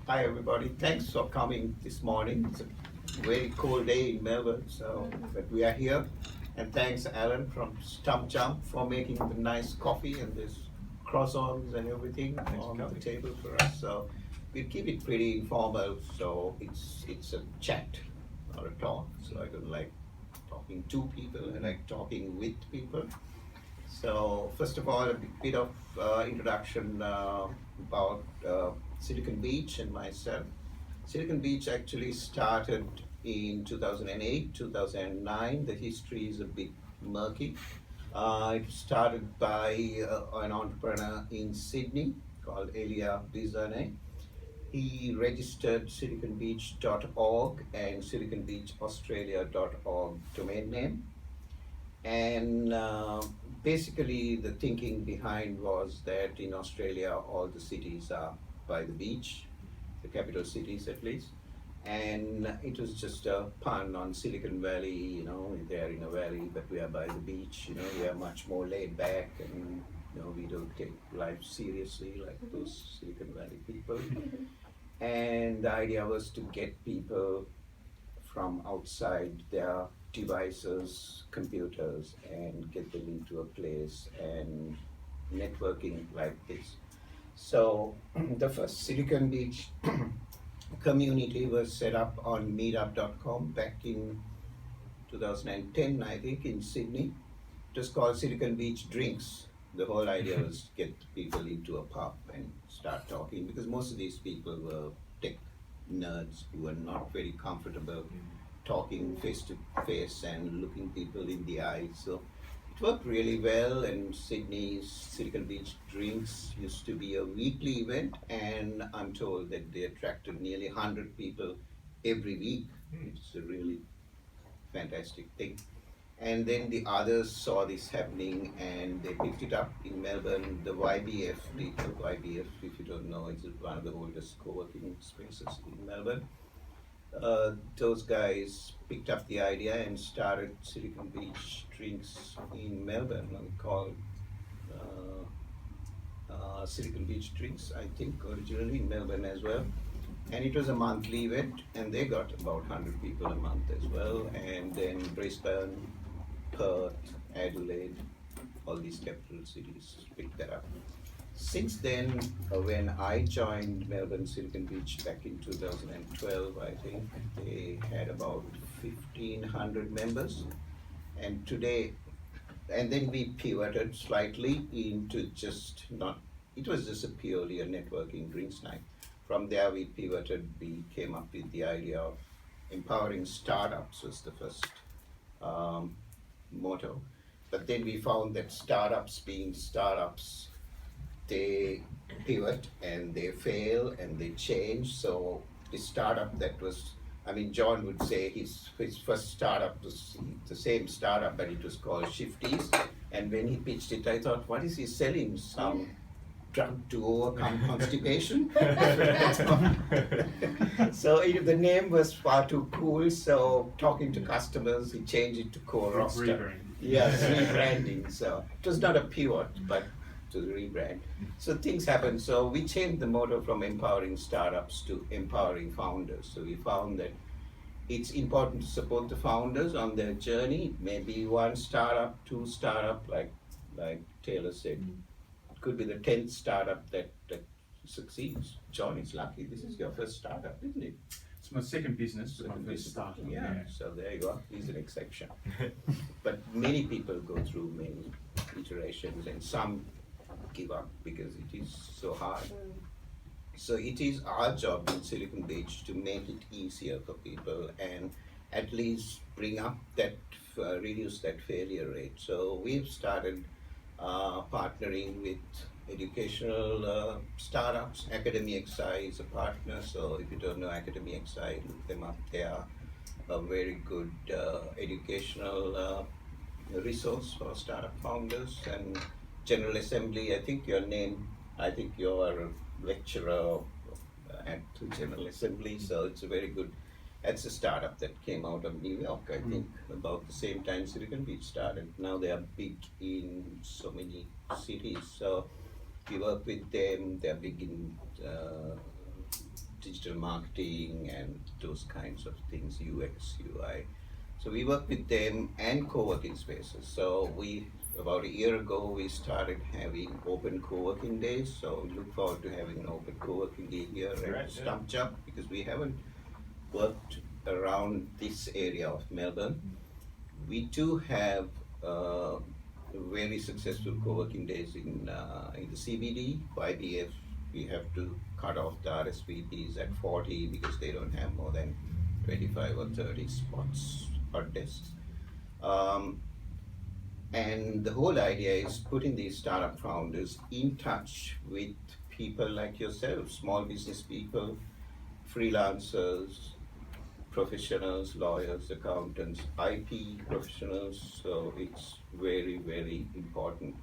Hi everybody, thanks for coming this morning. It's a very cold day in Melbourne, but we are here. And thanks Alan from StumpJump for making the nice coffee and this croissants and everything on the table for us. So we keep it pretty informal, so it's a chat, not a talk. So I don't like talking to people, I like talking with people. So first of all, a bit of introduction about Silicon Beach and myself. Silicon Beach actually started in 2008, 2009. The history is a bit murky. It started by an entrepreneur in Sydney called Elia Bizane. He registered siliconbeach.org and siliconbeachaustralia.org domain name. And basically, the thinking behind was that in Australia, all the cities are by the beach, the capital cities at least. And it was just a pun on Silicon Valley, they are in a valley, but we are by the beach, we are much more laid back and, we don't take life seriously like those Silicon Valley people. And the idea was to get people from outside their devices, computers, and get them into a place and networking like this. So the first Silicon Beach community was set up on meetup.com back in 2010, I think, in Sydney. It was called Silicon Beach Drinks. The whole idea was get people into a pub and start talking, because most of these people were tech nerds who were not very comfortable talking face to face and looking people in the eye. So it worked really well, and Sydney's Silicon Beach Drinks used to be a weekly event, and I'm told that they attracted nearly 100 people every week. It's a really fantastic thing. And then the others saw this happening and they picked it up in Melbourne. The YBF people, YBF, if you don't know, is one of the oldest co-working spaces in Melbourne. Those guys picked up the idea and started Silicon Beach Drinks in Melbourne, called Silicon Beach Drinks, I think, originally in Melbourne as well. And it was a monthly event, and they got about 100 people a month as well. And then Brisbane, Perth, Adelaide, all these capital cities picked that up. Since then, when I joined Melbourne Silicon Beach back in 2012, I think, they had about 1,500 members. And today, and then we pivoted slightly into it was just purely a networking drinks night. From there we pivoted, we came up with the idea of empowering startups was the first motto. But then we found that startups being startups, they pivot and they fail and they change. So the startup that was, John would say his first startup was the same startup, but it was called Shifties. And when he pitched it, I thought, what is he selling? Some drug to overcome constipation? So the name was far too cool, so talking to customers, he changed it to Core Roster. Yes, rebranding. So it was not a pivot, but to rebrand. So things happen. So we changed the motto from empowering startups to empowering founders. So we found that it's important to support the founders on their journey. Maybe one startup, two startup, like Taylor said. It could be the 10th startup that succeeds. John is lucky. This is your first startup, isn't it? It's my second business, but my first startup. Yeah, so there you go. He's an exception. But many people go through many iterations, and some give up because it is so hard. So it is our job in Silicon Beach to make it easier for people and at least bring up that, reduce that failure rate. So we've started partnering with educational startups. Academy XI is a partner, so if you don't know Academy XI, look them up. They are a very good educational resource for startup founders. And General Assembly, I think you're a lecturer at General Assembly, so it's a very good. That's a startup that came out of New York, I think, about the same time Silicon Beach started. Now they are big in so many cities, so we work with them. They're big in digital marketing and those kinds of things, UX, UI. So we work with them and co-working spaces. So about a year ago, we started having open co-working days. So we look forward to having an open co-working day here at Great, yeah. StumpJump, because we haven't worked around this area of Melbourne. We do have very successful co-working days in the CBD. YBF, we have to cut off the RSVPs at 40 because they don't have more than 25 or 30 spots or desks. And the whole idea is putting these startup founders in touch with people like yourself, small business people, freelancers, professionals, lawyers, accountants, IP professionals. So it's very, very important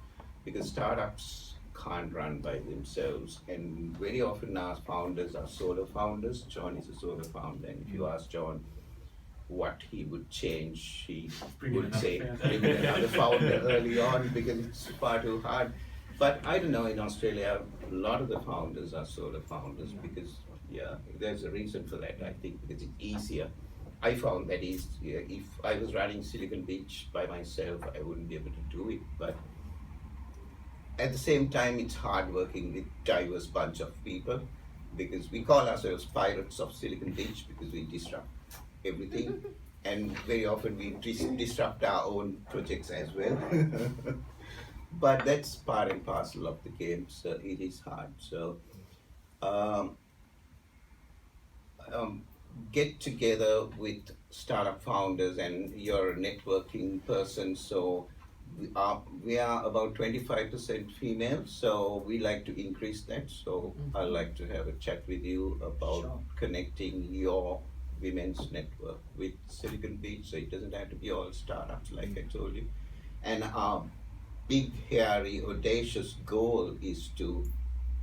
because startups can't run by themselves. And very often our founders are solo founders. John is a solo founder. And if you ask John what he would change, he Bring in would another say founder. bring in another founder early on because it's far too hard. But I don't know, in Australia, a lot of the founders are solo founders because, yeah, there's a reason for that, I think, because it's easier. I found that is, yeah, if I was running Silicon Beach by myself, I wouldn't be able to do it. But at the same time, it's hard working with diverse bunch of people because we call ourselves pirates of Silicon Beach because we disrupt everything. And very often we disrupt our own projects as well. But that's part and parcel of the game, so it is hard. So get together with startup founders, and you're a networking person, so we are about 25% female, so we like to increase that. So I'd like to have a chat with you about Sure. connecting your women's network with Silicon Beach, so it doesn't have to be all startups like I told you. And our big, hairy, audacious goal is to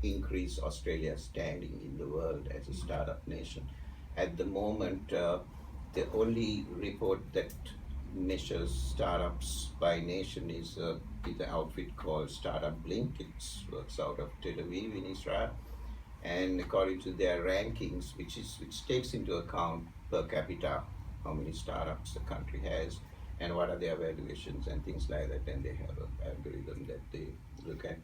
increase Australia's standing in the world as a startup nation. At the moment, the only report that measures startups by nation is the outfit called Startup Blink. It works out of Tel Aviv in Israel, and according to their rankings, which takes into account per capita how many startups the country has and what are their valuations and things like that, and they have an algorithm that they look at.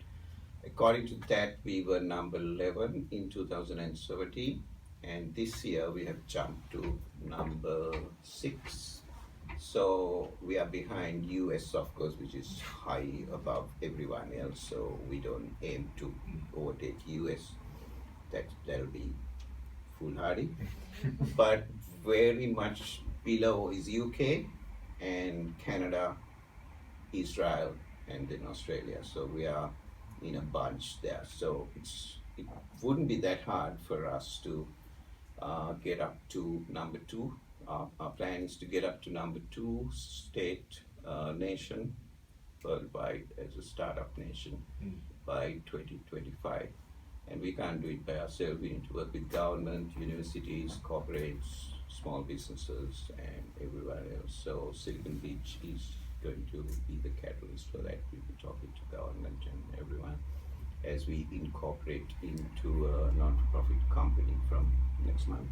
According to that, we were number 11 in 2017, and this year we have jumped to number 6. So we are behind US, of course, which is high above everyone else. So we don't aim to overtake US. That'll be foolhardy. But very much below is UK and Canada, Israel, and then Australia. So we are in a bunch there. So it wouldn't be that hard for us to get up to number 2. Our plan is to get up to number 2 state nation worldwide as a startup nation by 2025. And we can't do it by ourselves. We need to work with government, universities, corporates, small businesses, and everyone else. So Silicon Beach is going to be the catalyst for that. We'll be talking to government and everyone as we incorporate into a non-profit company from next month.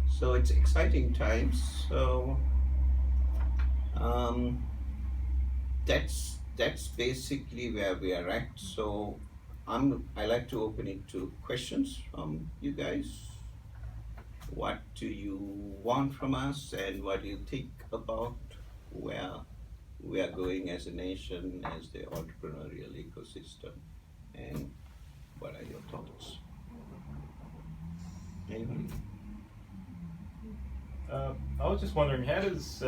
So it's exciting times. So that's basically where we are at. So I like to open it to questions from you guys. What do you want from us, and what do you think about where we are going as a nation, as the entrepreneurial ecosystem, and what are your thoughts? Anybody? I was just wondering, how does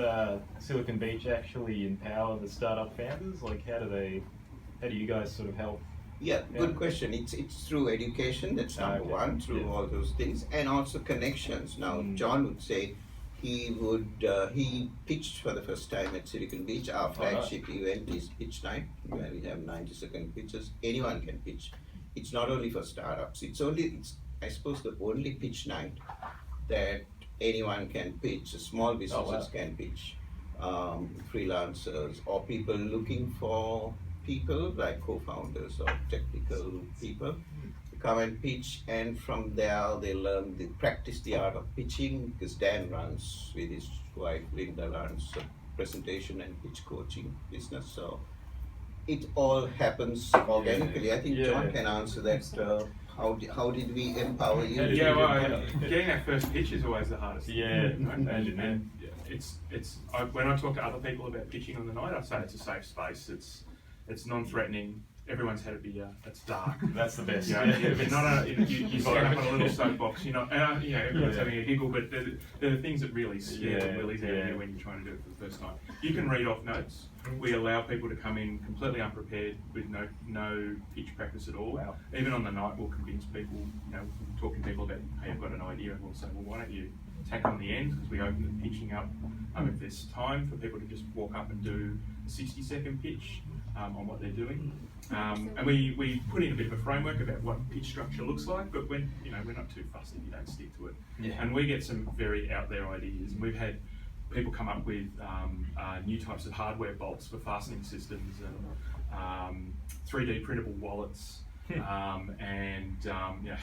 Silicon Beach actually empower the startup founders? Like, how do you guys sort of help? Yeah, good question. It's through education, that's number Okay. one, through all those things, and also connections. Now, John would say he pitched for the first time at Silicon Beach. Our flagship event is Pitch Night, where we have 90-second pitches. Anyone can pitch. It's not only for startups. It's I suppose the only pitch night that anyone can pitch. Small businesses can pitch, freelancers or people looking for people like co-founders or technical people to come and pitch, and from there they practice the art of pitching, because Dan runs with his wife Linda runs a presentation and pitch coaching business. So it all happens organically. I think John can answer that. How did we empower you? Getting that first pitch is always the hardest. Yeah, thing, right? imagine And when I talk to other people about pitching on the night, I say it's a safe space. It's non-threatening. Everyone's had a beer. It's dark. That's the best. You know, you're not you stand up on a little soapbox. Everyone's having a giggle, but they're the things that really scare the willies out of you when you're trying to do it for the first time. You can read off notes. We allow people to come in completely unprepared with no pitch practice at all. Wow. Even on the night, we'll convince people. Talking to people about, hey, I've got an idea, and we'll say, well, why don't you tack on the end, because we open the pitching up. If there's time for people to just walk up and do a 60-second pitch on what they're doing. And we put in a bit of a framework about what pitch structure looks like, but we're not too fussed if you don't stick to it. Yeah. And we get some very out there ideas, and we've had people come up with new types of hardware bolts for fastening systems and 3D printable wallets. And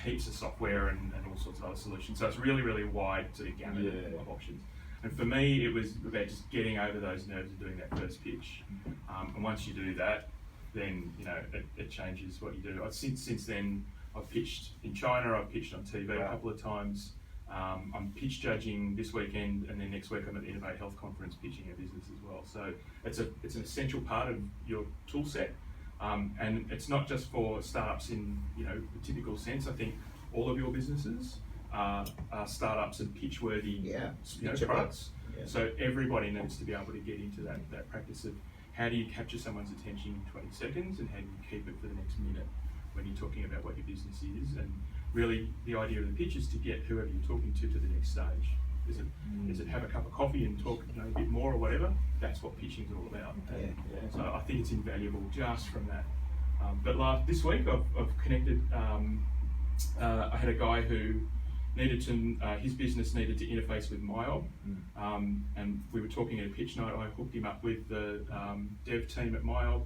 heaps of software and all sorts of other solutions. So it's really wide sort of gamut of options. And for me, it was about just getting over those nerves of doing that first pitch. And once you do that, then it changes what you do. Since then, I've pitched in China. I've pitched on TV a couple of times. I'm pitch judging this weekend, and then next week I'm at the Innovate Health Conference pitching a business as well. So it's an essential part of your tool set. And it's not just for startups in the typical sense. I think all of your businesses are startups and pitch-worthy products. Yeah. So everybody needs to be able to get into that practice of how do you capture someone's attention in 20 seconds and how do you keep it for the next minute when you're talking about what your business is. And really the idea of the pitch is to get whoever you're talking to the next stage. Is it have a cup of coffee and talk a bit more or whatever? That's what pitching's all about. So I think it's invaluable just from that. But this week I've connected. I had a guy who needed to his business needed to interface with MyOb, and we were talking at a pitch night. I hooked him up with the dev team at MyOb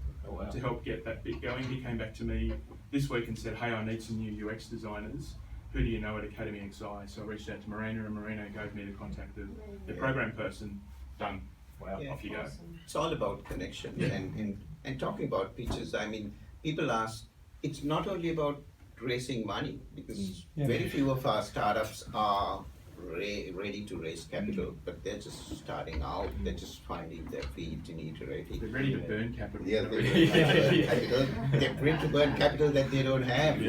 to help get that bit going. He came back to me this week and said, "Hey, I need some new UX designers. Who do you know at Academy XI?" So I reached out to Marina, and Marina gave me the contact of the program person. Done. Wow. Yeah. Off you go. It's all about connection. And talking about pitches, I mean, people ask, it's not only about raising money, because very few of our startups are ready to raise capital, but they're just starting out, they're just finding their feet and iterating. They're ready to burn capital. Yeah, they're ready to burn capital that they don't have.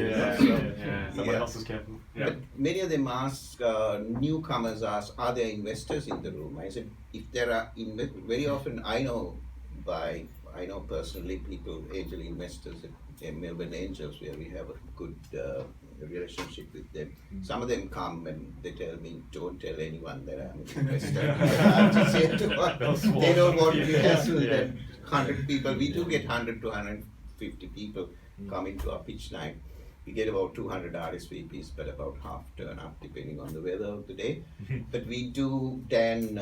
Someone else's capital. But many of them ask, newcomers ask, are there investors in the room? I said, if there are, very often I know personally people, angel investors at Melbourne Angels, where we have a good relationship with them. Some of them come and they tell me, don't tell anyone that I'm an investor. I have to say to them, they don't want to be hassled at 100 people. We do get 100 to 150 people coming to our pitch night. We get about 200 RSVPs, but about half turn up depending on the weather of the day. But we do then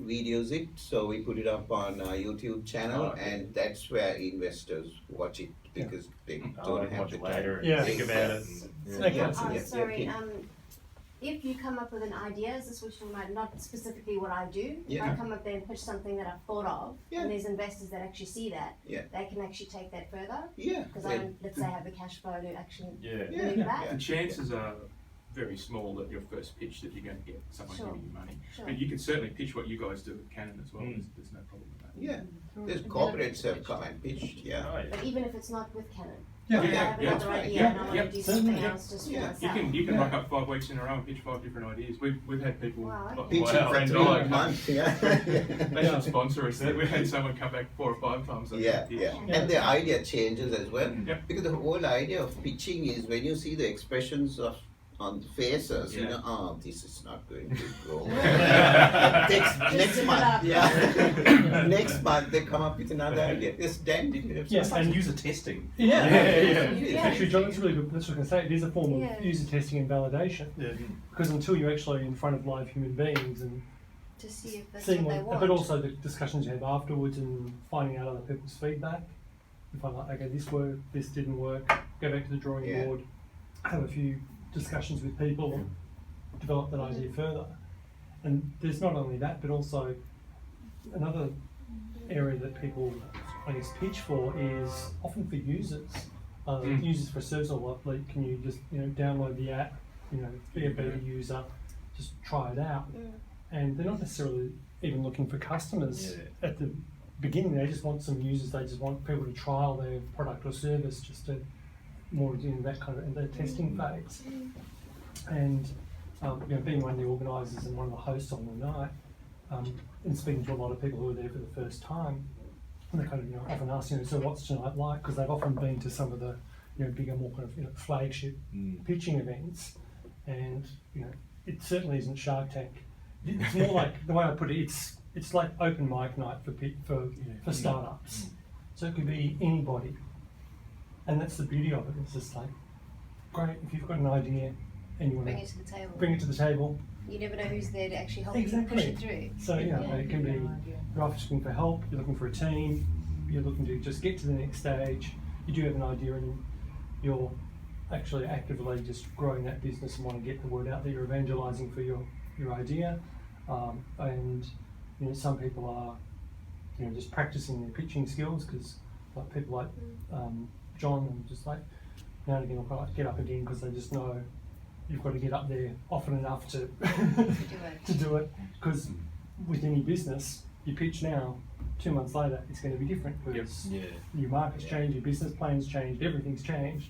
videos it, so we put it up on our YouTube channel, and that's where investors watch it because they don't have the time. Think about it. Sorry, if you come up with an idea, is this what you're talking about? Not specifically what I do. If I come up there and pitch something that I've thought of, and there's investors that actually see that, they can actually take that further. Because I, let's say, have the cash flow to actually move that. The chances are very small that your first pitch that you're going to get someone giving you money. But you can certainly pitch what you guys do at Canon as well. There's no problem with that. There's corporates have come and pitched. But even if it's not with Canon. Yeah, I have another idea and I want to do something else just for myself. You can rock up 5 weeks in a row and pitch 5 different ideas. We've had people pitching for 3 months. They should sponsor us. We've had someone come back 4 or 5 times. And the idea changes as well. Because the whole idea of pitching is when you see the expressions on the faces, you know, oh, this is not going to go. Next month they come up with another idea. Yes, Dan did it. Yes, and user testing. Actually, John, that's really good. That's what I was going to say. It is a form of user testing and validation. Because until you're actually in front of live human beings and to see if that's seeing what they want. but also the discussions you have afterwards and finding out other people's feedback. You find like, okay, this worked, this didn't work. Go back to the drawing board. have a few discussions with people, develop that idea further. And there's not only that, but also another area that people, I guess, pitch for is often for users. Users for service, or like, can you just download the app, be a beta user, just try it out. And they're not necessarily even looking for customers at the beginning. They just want some users. They just want people to trial their product or service, just to more that kind of the testing phase. And being one of the organisers and one of the hosts on the night, and speaking to a lot of people who are there for the first time, and they kind of often ask, so what's tonight like? Because they've often been to some of the bigger, more kind of flagship pitching events, and it certainly isn't Shark Tank. It's more like, the way I put it, it's like open mic night for startups. So it could be anybody, and that's the beauty of it. It's just like, great, if you've got an idea and you want Bring it to the table. bring it to the table. You never know who's there to actually help Exactly. you push it through. So it can be, you're often looking for help, you're looking for a team, you're looking to just get to the next stage, you do have an idea and you're actually actively just growing that business and want to get the word out there, you're evangelising for your idea, and some people are just practicing their pitching skills, because like people like John, and just like now and again will like get up again because they just know you've got to get up there often enough to to do it, because with any business, you pitch now, 2 months later it's going to be different, because your market's changed, your business plan's changed, everything's changed,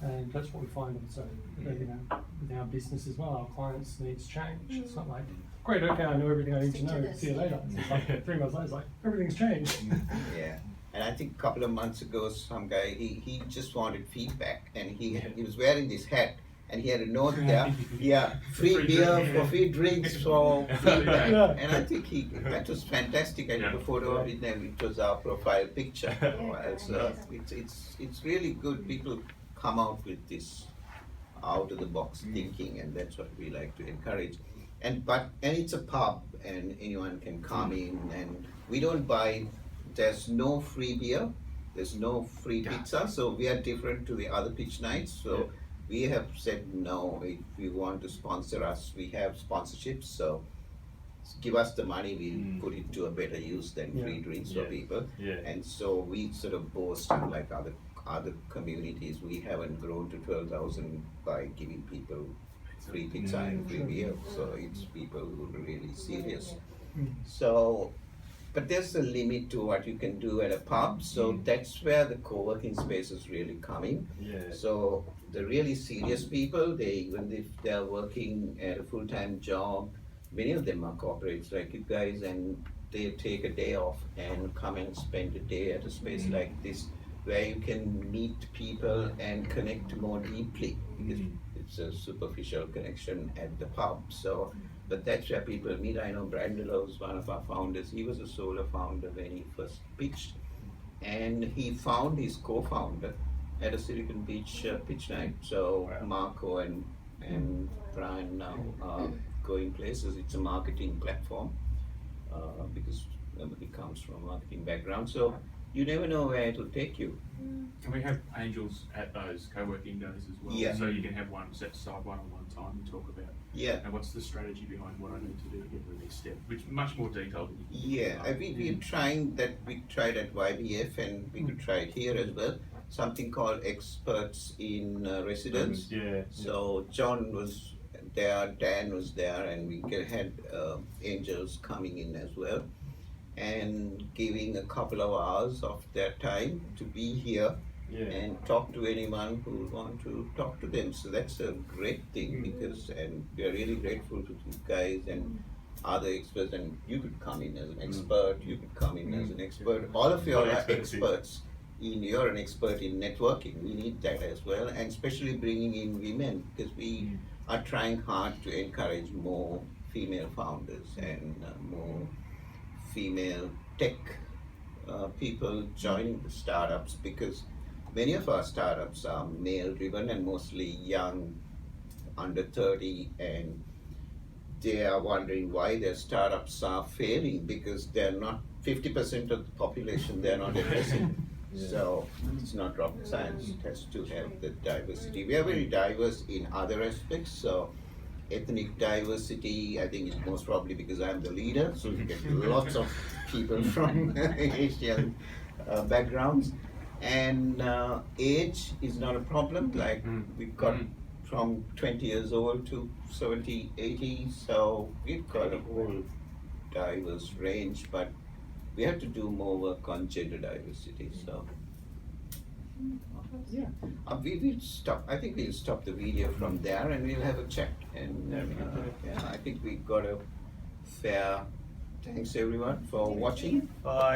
and that's what we find also with our business as well. Our clients' needs change. It's not like, great, okay, I know everything I need to know, see you later. It's like 3 months later, it's like everything's changed. Yeah. And I think a couple of months ago, some guy, he just wanted feedback, and he was wearing this hat, and he had a note there, free beer for free drinks for feedback. And I think that was fantastic. I took a photo of it, and it was our profile picture. So it's really good. People come out with this out of the box thinking, and that's what we like to encourage. And it's a pub, and anyone can come in, and we don't buy. There's no free beer, there's no free pizza, so we are different to the other pitch nights. So we have said no. If you want to sponsor us, we have sponsorships, so give us the money, we'll put it to a better use than free drinks for people. And so we sort of boast, like other communities, we haven't grown to 12,000 by giving people free pizza and free beer. So it's people who are really serious. So, but there's a limit to what you can do at a pub, so that's where the co-working space is really coming. So the really serious people, even if they're working at a full-time job, many of them are corporates like you guys, and they take a day off and come and spend a day at a space like this, where you can meet people and connect more deeply, because it's a superficial connection at the pub. So, but that's where people meet. I know Brandelo is one of our founders. He was a solo founder when he first pitched, and he found his co-founder at a Silicon Beach pitch night. So Marco and Brian now are going places. It's a marketing platform, because he comes from a marketing background. So you never know where it will take you. And we have angels at those co-working days as well. So you can have one set aside one-on-one time and talk about and what's the strategy behind what I need to do to get to the next step, which is much more detailed than you can. We're trying that. We tried at YBF, and we could try it here as well. Something called experts in residence. So John was there, Dan was there, and we had angels coming in as well, and giving a couple of hours of their time to be here and talk to anyone who want to talk to them. So that's a great thing, because, and we are really grateful to you guys and other experts, and you could come in as an expert, you could come in as an expert. All of you are experts. You're an expert in networking. We need that as well, and especially bringing in women, because we are trying hard to encourage more female founders and more female tech people joining the startups, because many of our startups are male driven and mostly young, under 30, and they are wondering why their startups are failing, because they're not 50% of the population, they're not addressing Yeah. So it's not rocket science, it has to have the diversity. We are very diverse in other aspects, so ethnic diversity, I think it's most probably because I'm the leader, so you get lots of people from Asian backgrounds. And age is not a problem, like we've got from 20 years old to 70, 80, so we've got a whole diverse range, but we have to do more work on gender diversity, so. Yeah, we'll stop, I think we'll stop the video from there and we'll have a chat. And yeah, I think we got a fair, thanks everyone for watching. Bye.